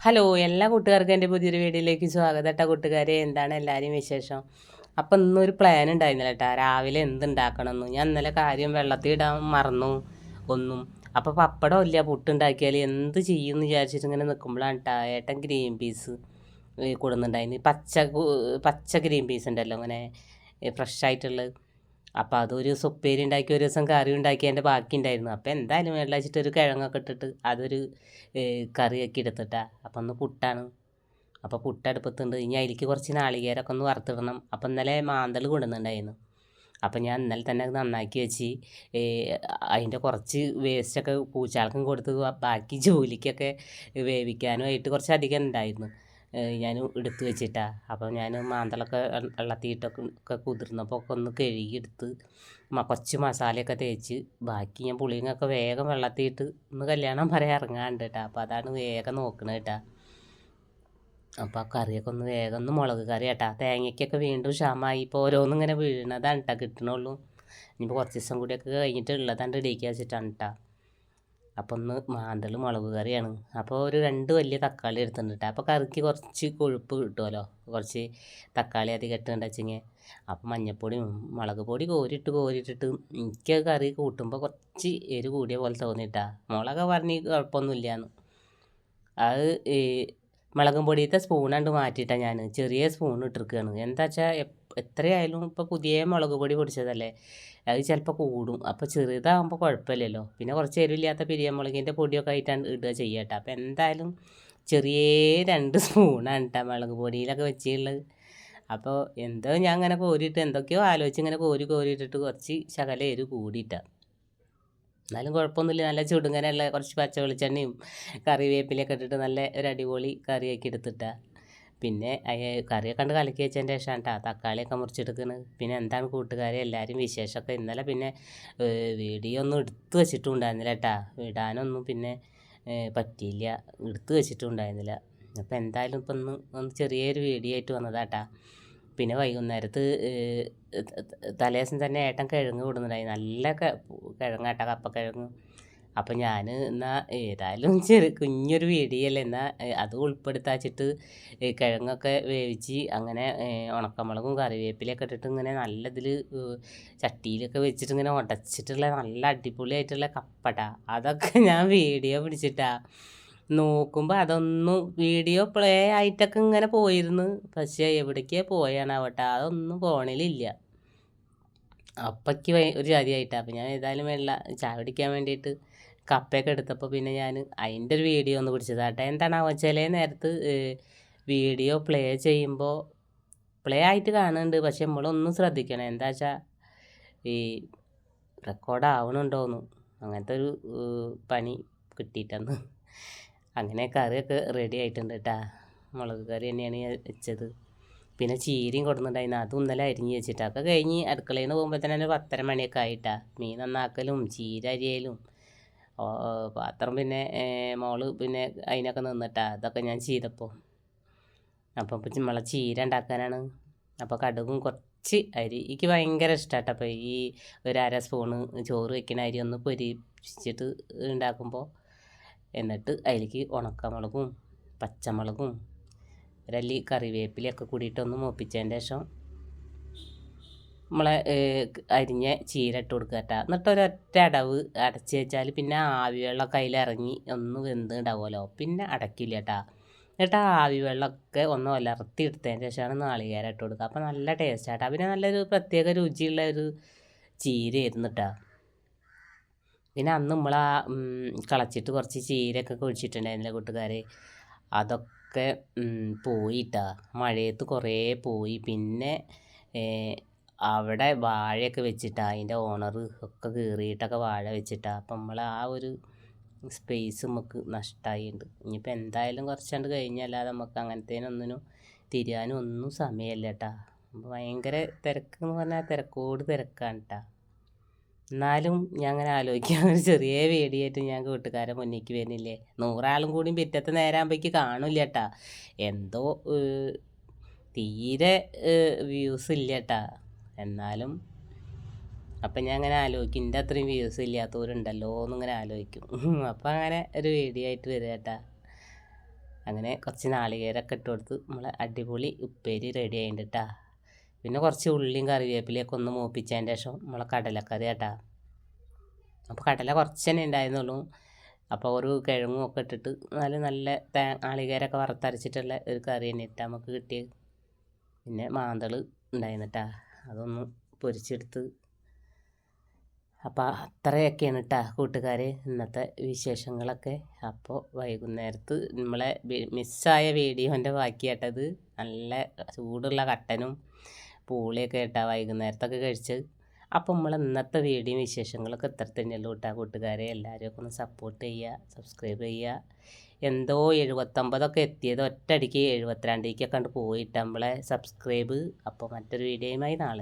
Hello എല്ലാ കൂട്ടുകാർക്കും എൻ്റെ പുതിയൊരു വീഡിയോയിലേക്ക് സ്വാഗതം കേട്ടോ കൂട്ടുകാരെ. എന്താണ് എല്ലാവരും വിശേഷം? അപ്പം ഇന്നൊരു പ്ലാൻ ഉണ്ടായിരുന്നില്ല കേട്ടോ, രാവിലെ എന്തുണ്ടാക്കണമെന്ന്. ഞാൻ ഇന്നലെ കാര്യം വെള്ളത്തിൽ ഇടാൻ മറന്നു ഒന്നും. അപ്പോൾ പപ്പടം ഇല്ല, പുട്ടുണ്ടാക്കിയാൽ എന്ത് ചെയ്യുമെന്ന് വിചാരിച്ചിട്ട് ഇങ്ങനെ നിൽക്കുമ്പോഴാണ് കേട്ടോ ഏട്ടൻ ഗ്രീൻ പീസ് കൊടുക്കുന്നുണ്ടായിരുന്നു. പച്ച ഗ്രീൻ പീസ് ഉണ്ടല്ലോ, അങ്ങനെ ഫ്രഷ് ആയിട്ടുള്ളത്. അപ്പോൾ അതൊരു ഉപ്പേരി ഉണ്ടാക്കി, ഒരു ദിവസം കറി ഉണ്ടാക്കി അതിൻ്റെ ബാക്കി ഉണ്ടായിരുന്നു. അപ്പോൾ എന്തായാലും വെള്ളച്ചിട്ട് ഒരു കിഴങ്ങൊക്കെ ഇട്ടിട്ട് അതൊരു കറിയൊക്കെ എടുത്തിട്ടാ. അപ്പം ഒന്ന് പുട്ടാണ്. അപ്പോൾ പുട്ടടുപ്പത്തുണ്ട്. ഇനി അതിലേക്ക് കുറച്ച് നാളികേരമൊക്കെ ഒന്ന് വറുത്തിടണം. അപ്പം ഇന്നലെ മാന്തൾ കൊണ്ടുവന്നിട്ടുണ്ടായിരുന്നു. അപ്പം ഞാൻ ഇന്നലെ തന്നെ അത് നന്നാക്കി വെച്ച് അതിൻ്റെ കുറച്ച് വേസ്റ്റൊക്കെ പൂച്ചാൾക്കും കൊടുത്ത് ബാക്കി ജോലിക്കൊക്കെ വേവിക്കാനുമായിട്ട് കുറച്ചധികം ഉണ്ടായിരുന്നു. ഞാൻ എടുത്ത് വെച്ചിട്ടാ. അപ്പോൾ ഞാൻ മാന്തളൊക്കെ വെള്ളത്തിയിട്ടൊക്കെ കുതിർന്നപ്പോൾ ഒക്കെ ഒന്ന് കഴുകിയെടുത്ത് കുറച്ച് മസാലയൊക്കെ തേച്ച് ബാക്കി ഞാൻ പുളിങ്ങൊക്കെ വേഗം വെള്ളത്തിയിട്ട് ഒന്ന് കല്യാണം പറയാൻ ഇറങ്ങാണ്ട് കേട്ടോ. അപ്പോൾ അതാണ് വേഗം നോക്കണത് കേട്ടോ. അപ്പോൾ ആ കറിയൊക്കെ ഒന്ന് വേഗം ഒന്ന് മുളക് കറി കേട്ടോ. തേങ്ങയ്ക്കൊക്കെ വീണ്ടും ക്ഷാമമായി. ഇപ്പോൾ ഓരോന്നും ഇങ്ങനെ വീഴുന്നതാണ് കേട്ടോ കിട്ടണുള്ളൂ. ഇനിയിപ്പോൾ കുറച്ച് ദിവസം കൂടിയൊക്കെ കഴിഞ്ഞിട്ട് ഉള്ളതാണ്ട് ഇടിക്കുക വെച്ചിട്ടാണ് കേട്ടോ. അപ്പോൾ ഒന്ന് മാന്തൾ മുളക് കറിയാണ്. അപ്പോൾ ഒരു 2 വലിയ തക്കാളി എടുത്തിട്ടുണ്ട് കേട്ടോ. അപ്പോൾ കറിക്ക് കുറച്ച് കൊഴുപ്പ് കിട്ടുമല്ലോ, കുറച്ച് തക്കാളി അധികം ഇട്ടുകൊണ്ട് വെച്ചെങ്കിൽ. അപ്പോൾ മഞ്ഞൾപ്പൊടിയും മുളക് പൊടി കോരിയിട്ടിട്ട് എനിക്ക് കറി കൂട്ടുമ്പോൾ കുറച്ച് എരിവ് കൂടിയ പോലെ തോന്നിയിട്ടാ. മുളക് പറഞ്ഞ് കുഴപ്പമൊന്നുമില്ലയെന്ന്. അത് മുളകും പൊടിയത്തെ സ്പൂണാണ്ട് മാറ്റിയിട്ടാണ് ഞാൻ ചെറിയ സ്പൂൺ ഇട്ടിരിക്കുകയാണ്. എന്താ വെച്ചാൽ എത്രയായാലും ഇപ്പോൾ പുതിയ മുളക് പൊടി പൊടിച്ചതല്ലേ, അത് ചിലപ്പോൾ കൂടും. അപ്പോൾ ചെറുതാകുമ്പോൾ കുഴപ്പമില്ലല്ലോ. പിന്നെ കുറച്ച് എരിവില്ലാത്ത പിരിയമുളകിൻ്റെ പൊടിയൊക്കെ ആയിട്ടാണ് ഇടുക ചെയ്യട്ടെ. അപ്പോൾ എന്തായാലും ചെറിയ 2 സ്പൂണാണ് കേട്ടോ മുളക് പൊടിയിലൊക്കെ വെച്ചുള്ളത്. അപ്പോൾ എന്തോ ഞാൻ അങ്ങനെ കോരിയിട്ട് എന്തൊക്കെയോ ആലോചിച്ച് ഇങ്ങനെ കോരിയിട്ടിട്ട് കുറച്ച് ശകലം എരിവ് കൂടിയിട്ടാണ്. എന്നാലും കുഴപ്പമൊന്നുമില്ല. നല്ല ചുടുങ്ങനെയുള്ള കുറച്ച് പച്ച വെളിച്ചെണ്ണയും കറിവേപ്പിലയൊക്കെ ഇട്ടിട്ട് നല്ല ഒരു അടിപൊളി കറിയൊക്കെ എടുത്തിട്ടാ. പിന്നെ കറിയൊക്കെ കണ്ട് കലക്കി വെച്ചതിൻ്റെ ശേഷമാണ് കേട്ടോ തക്കാളിയൊക്കെ മുറിച്ചെടുക്കുന്നത്. പിന്നെ എന്താണ് കൂട്ടുകാരെ എല്ലാവരും വിശേഷമൊക്കെ? ഇന്നലെ പിന്നെ വീഡിയോ ഒന്നും എടുത്ത് വെച്ചിട്ടും ഉണ്ടായിരുന്നില്ല കേട്ടോ. ഇടാനൊന്നും പിന്നെ പറ്റിയില്ല, എടുത്ത് വെച്ചിട്ടും ഉണ്ടായിരുന്നില്ല. അപ്പോൾ എന്തായാലും ഇപ്പം ഒന്ന് ചെറിയൊരു വീഡിയോ ആയിട്ട് വന്നതാട്ടാ. പിന്നെ വൈകുന്നേരത്ത് തലേദിവസം തന്നെ ഏട്ടൻ കിഴങ്ങ് കൊടുക്കുന്നുണ്ടായി. നല്ല കിഴങ്ങാട്ട, കപ്പക്കിഴങ്ങ്. അപ്പം ഞാൻ എന്നാൽ ഏതായാലും കുഞ്ഞൊരു വീഡിയോ അല്ലേ, എന്നാൽ അത് ഉൾപ്പെടുത്താച്ചിട്ട് കിഴങ്ങൊക്കെ വേവിച്ച് അങ്ങനെ ഉണക്കമുളകും കറിവേപ്പിലയൊക്കെ ഇട്ടിട്ട് ഇങ്ങനെ നല്ല ഇതിൽ ചട്ടിയിലൊക്കെ വെച്ചിട്ട് ഇങ്ങനെ ഉടച്ചിട്ടുള്ള നല്ല അടിപൊളിയായിട്ടുള്ള കപ്പട്ട. അതൊക്കെ ഞാൻ വീഡിയോ പിടിച്ചിട്ടാ. നോക്കുമ്പോൾ അതൊന്നും വീഡിയോ പ്ലേ ആയിട്ടൊക്കെ ഇങ്ങനെ പോയിരുന്നു. പക്ഷേ എവിടേക്കാണ് പോയാണാവട്ടെ, അതൊന്നും ഫോണിലില്ല. അപ്പയ്ക്ക് ഒരു ജാതിയായിട്ടാണ്. അപ്പോൾ ഞാൻ ഏതായാലും ചായ കുടിക്കാൻ വേണ്ടിയിട്ട് കപ്പയൊക്കെ എടുത്തപ്പോൾ പിന്നെ ഞാൻ അതിൻ്റെ ഒരു വീഡിയോ ഒന്ന് പിടിച്ചതാട്ടെ. എന്താണാവോ ചില നേരത്ത് വീഡിയോ പ്ലേ ചെയ്യുമ്പോൾ പ്ലേ ആയിട്ട് കാണുന്നുണ്ട്, പക്ഷെ നമ്മളൊന്നും ശ്രദ്ധിക്കണം. എന്താ വെച്ചാൽ ഈ റെക്കോർഡ് ആവണുണ്ടോയെന്ന്, അങ്ങനത്തെ ഒരു പണി കിട്ടിയിട്ടെന്ന്. അങ്ങനെ കറിയൊക്കെ റെഡി ആയിട്ടുണ്ട് കേട്ടോ. മുളക് കറി തന്നെയാണ് ഞാൻ വെച്ചത്. പിന്നെ ചീരയും കൊടുക്കുന്നുണ്ടായിരുന്നു, അതും ഇന്നലെ അരിഞ്ഞ് വെച്ചിട്ടൊക്കെ കഴിഞ്ഞ് അടുക്കളയിൽ നിന്ന് പോകുമ്പോൾ തന്നെ 10:30 മണിയൊക്കെ ആയിട്ടാ. മീൻ നന്നാക്കലും ചീര അരിയലും പാത്രം പിന്നെ മോള് പിന്നെ അതിനൊക്കെ നിന്നിട്ടാ അതൊക്കെ ഞാൻ ചെയ്തപ്പോൾ. അപ്പം നമ്മളെ ചീര ഉണ്ടാക്കാനാണ്. അപ്പോൾ കടുകും കുറച്ച് അരി, എനിക്ക് ഭയങ്കര ഇഷ്ടമാട്ടോ. അപ്പോൾ ഈ ഒരു 1/2 സ്പൂണ് ചോറ് വയ്ക്കുന്ന അരി ഒന്ന് പൊരിച്ചിട്ട് ഉണ്ടാക്കുമ്പോൾ, എന്നിട്ട് അതിലേക്ക് ഉണക്കമുളകും പച്ചമുളകും ഒരല്ലി കറിവേപ്പിലയൊക്കെ കൂടിയിട്ടൊന്ന് മൂപ്പിച്ചതിൻ്റെ ശേഷം നമ്മളെ അരിഞ്ഞ ചീര ഇട്ട് കൊടുക്കുക കേട്ടോ. എന്നിട്ട് ഒരൊറ്റ അടവ് അടച്ച് വെച്ചാൽ പിന്നെ ആവി വെള്ളമൊക്കെ അതിലിറങ്ങി ഒന്ന് വെന്ത് ഉണ്ടാവുമല്ലോ, പിന്നെ അടയ്ക്കില്ല കേട്ടോ. എന്നിട്ട് ആ ആവി വെള്ളമൊക്കെ ഒന്ന് ഉലർത്തി എടുത്തതിന് ശേഷമാണ് നാളികേരം ഇട്ട് കൊടുക്കുക. അപ്പോൾ നല്ല ടേസ്റ്റ് ആട്ടോ. പിന്നെ നല്ലൊരു പ്രത്യേക രുചിയുള്ള ഒരു ചീരയായിരുന്നു കേട്ടോ. പിന്നെ അന്ന് നമ്മളാ കളച്ചിട്ട് കുറച്ച് ചീരയൊക്കെ കുഴിച്ചിട്ടുണ്ടായിരുന്നില്ല കൂട്ടുകാരെ, അതൊക്കെ പോയിട്ടാ. മഴയത്ത് കുറേ പോയി. പിന്നെ അവിടെ വാഴയൊക്കെ വെച്ചിട്ടാ അതിൻ്റെ ഓണർ ഒക്കെ കീറിയിട്ടൊക്കെ വാഴ വെച്ചിട്ടാ. അപ്പം നമ്മൾ ആ ഒരു സ്പേസ് നമുക്ക് നഷ്ടമായിട്ടുണ്ട്. ഇനിയിപ്പോൾ എന്തായാലും കുറച്ചാണ്ട് കഴിഞ്ഞല്ലാതെ നമുക്ക് അങ്ങനത്തേനൊന്നിനും തിരിയാനും ഒന്നും സമയമല്ല കേട്ടാ. ഭയങ്കര തിരക്കെന്ന് പറഞ്ഞാൽ തിരക്കോട് തിരക്കാണ് കേട്ടാ. എന്നാലും ഞാൻ അങ്ങനെ ആലോചിക്കാൻ ഒരു ചെറിയ വീഡിയോ ആയിട്ട് ഞാൻ കൂട്ടുകാരെ മുന്നിലേക്ക് വരുന്നില്ലേ. 100 ആളും കൂടി പിറ്റത്തെ നേരമാകുമ്പോഴേക്ക് കാണില്ല കേട്ടാ. എന്തോ തീരെ വ്യൂസ് ഇല്ല കേട്ടാ. എന്നാലും അപ്പം ഞാൻ അങ്ങനെ ആലോചിക്കും, എൻ്റെ അത്രയും വ്യൂസ് ഇല്ലാത്തവരുണ്ടല്ലോ എന്നിങ്ങനെ ആലോചിക്കും. അപ്പം അങ്ങനെ ഒരു വീഡിയോ ആയിട്ട് വരിക കേട്ടാ. അങ്ങനെ കുറച്ച് നാളികേരമൊക്കെ ഇട്ട് കൊടുത്ത് നമ്മളെ അടിപൊളി ഉപ്പേരി റെഡി ആയിട്ടുണ്ട് കേട്ടാ. പിന്നെ കുറച്ച് ഉള്ളിയും കറിവേപ്പിലയൊക്കെ ഒന്ന് മൂപ്പിച്ചതിൻ്റെ ശേഷം നമ്മളെ കടലക്കറി കേട്ടാ. അപ്പോൾ കടല കുറച്ച് തന്നെ ഉണ്ടായിരുന്നുള്ളൂ. അപ്പോൾ ഒരു കിഴങ്ങും ഒക്കെ ഇട്ടിട്ട് നല്ല നാളികേരമൊക്കെ വറുത്തരച്ചിട്ടുള്ള ഒരു കറി തന്നെ ഇട്ടാൽ നമുക്ക് കിട്ടിയത്. പിന്നെ മാന്തൾ ഉണ്ടായിരുന്നിട്ടാ, അതൊന്ന് പൊരിച്ചെടുത്ത്. അപ്പോൾ അത്രയൊക്കെയാണ് കേട്ടാ കൂട്ടുകാരെ ഇന്നത്തെ വിശേഷങ്ങളൊക്കെ. അപ്പോൾ വൈകുന്നേരത്ത് നമ്മളെ മിസ്സായ വീഡിയോൻ്റെ ബാക്കിയായിട്ടത് നല്ല ചൂടുള്ള കട്ടനും പൂളിയൊക്കെ കേട്ടാ വൈകുന്നേരത്തൊക്കെ കഴിച്ചത്. അപ്പോൾ നമ്മൾ ഇന്നത്തെ വീഡിയോ വിശേഷങ്ങളൊക്കെ ഇത്ര തന്നെയല്ലോ കേട്ടാ കൂട്ടുകാരെ. എല്ലാവരും ഒക്കെ ഒന്ന് സപ്പോർട്ട് ചെയ്യുക, സബ്സ്ക്രൈബ് ചെയ്യുക. എന്തോ 79 എത്തിയത് ഒറ്റയടിക്ക് 72 കണ്ട് പോയിട്ട് നമ്മളെ സബ്സ്ക്രൈബ്. അപ്പോൾ മറ്റൊരു വീഡിയോയുമായി നാളെ